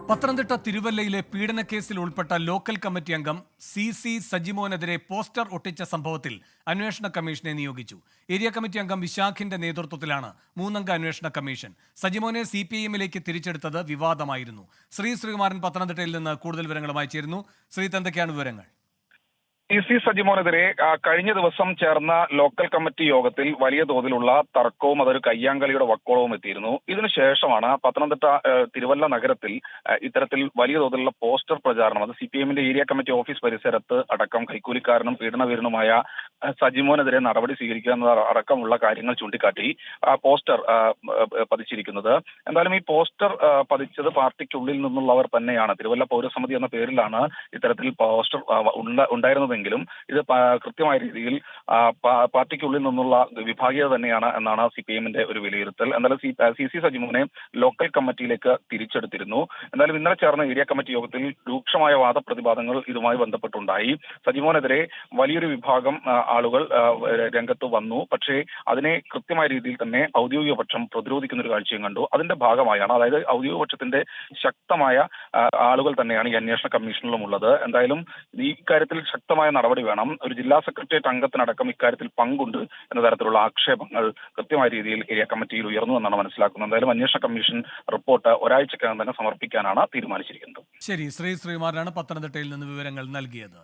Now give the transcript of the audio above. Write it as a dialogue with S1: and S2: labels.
S1: പത്തനംതിട്ട തിരുവല്ലയിലെ പീഡനക്കേസിൽ ഉൾപ്പെട്ട local committee അംഗം C സജിമോനെതിരെ poster ഒട്ടിച്ച സംഭവത്തിൽ അന്വേഷണ കമ്മീഷനെ നിയോഗിച്ചു. ഏരിയ കമ്മിറ്റി അംഗം വിശാഖിന്റെ നേതൃത്വത്തിലാണ് മൂന്നംഗ അന്വേഷണ കമ്മീഷൻ. സജിമോനെ CPIMലേക്ക് തിരിച്ചെടുത്തത് വിവാദമായിരുന്നു. ശ്രീകുമാരൻ പത്തനംതിട്ടയിൽ നിന്ന് കൂടുതൽ വിവരങ്ങളുമായി ചേരുന്നു. എന്തൊക്കെയാണ് വിവരങ്ങൾ?
S2: സജിമോനെതിരെ കഴിഞ്ഞ ദിവസം ചേർന്ന ലോക്കൽ കമ്മിറ്റി യോഗത്തിൽ വലിയ തോതിലുള്ള തർക്കവും അതൊരു കയ്യാങ്കളിയുടെ വക്കോളവും എത്തിയിരുന്നു. ഇതിനുശേഷമാണ് പത്തനംതിട്ട തിരുവല്ല നഗരത്തിൽ ഇത്തരത്തിൽ വലിയ തോതിലുള്ള പോസ്റ്റർ പ്രചാരണം, അത് CPIMന്റെ ഏരിയ കമ്മിറ്റി ഓഫീസ് പരിസരത്ത് അടക്കം കൈക്കൂലിക്കാരനും പീഡനവീരനുമായ സജിമോനെതിരെ നടപടി സ്വീകരിക്കുക എന്ന അടക്കമുള്ള കാര്യങ്ങൾ ചൂണ്ടിക്കാട്ടി പോസ്റ്റർ പതിച്ചിരിക്കുന്നത്. എന്തായാലും ഈ പോസ്റ്റർ പതിച്ചത് പാർട്ടിക്കുള്ളിൽ നിന്നുള്ളവർ തന്നെയാണ്. തിരുവല്ല പൗരസമിതി എന്ന പേരിലാണ് ഇത്തരത്തിൽ പോസ്റ്റർ ഉണ്ടായിരുന്നത്. ഇത് കൃത്യമായ രീതിയിൽ പാർട്ടിക്കുള്ളിൽ നിന്നുള്ള വിഭാഗീയത തന്നെയാണ് എന്നാണ് CPIMന്റെ ഒരു വിലയിരുത്തൽ. എന്തായാലും CC സജിമോനെ ലോക്കൽ കമ്മിറ്റിയിലേക്ക് തിരിച്ചെടുത്തിരുന്നു. എന്തായാലും ഇന്നലെ ചേർന്ന ഏരിയ കമ്മിറ്റി യോഗത്തിൽ രൂക്ഷമായ വാദപ്രതിവാദങ്ങൾ ഇതുമായി ബന്ധപ്പെട്ടുണ്ടായി. സജിമോനെതിരെ വലിയൊരു വിഭാഗം ആളുകൾ രംഗത്ത് വന്നു. പക്ഷേ അതിനെ കൃത്യമായ രീതിയിൽ തന്നെ ഔദ്യോഗിക പക്ഷം പ്രതിരോധിക്കുന്ന ഒരു കാഴ്ചയും കണ്ടു. അതിന്റെ ഭാഗമായാണ്, അതായത് ഔദ്യോഗിക പക്ഷത്തിന്റെ ശക്തമായ ആളുകൾ തന്നെയാണ് ഈ അന്വേഷണ കമ്മീഷനിലും ഉള്ളത്. എന്തായാലും ഈ കാര്യത്തിൽ ശക്തമായ നടപടി വേണം. ഒരു ജില്ലാ സെക്രട്ടേറിയറ്റ് അംഗത്തിനടക്കം ഇക്കാര്യത്തിൽ പങ്കുണ്ട് എന്ന തരത്തിലുള്ള ആക്ഷേപങ്ങൾ കൃത്യമായ രീതിയിൽ ഏരിയ കമ്മിറ്റിയിൽ ഉയർന്നു എന്നാണ് മനസ്സിലാക്കുന്നത്. എന്തായാലും അന്വേഷണ കമ്മീഷൻ റിപ്പോർട്ട് ഒരാഴ്ചക്കകം തന്നെ സമർപ്പിക്കാനാണ് തീരുമാനിച്ചിരിക്കുന്നത്.
S1: ശരി, ശ്രീകുമാരനാണ് പത്തനംതിട്ടയിൽ നിന്ന് വിവരങ്ങൾ നൽകിയത്.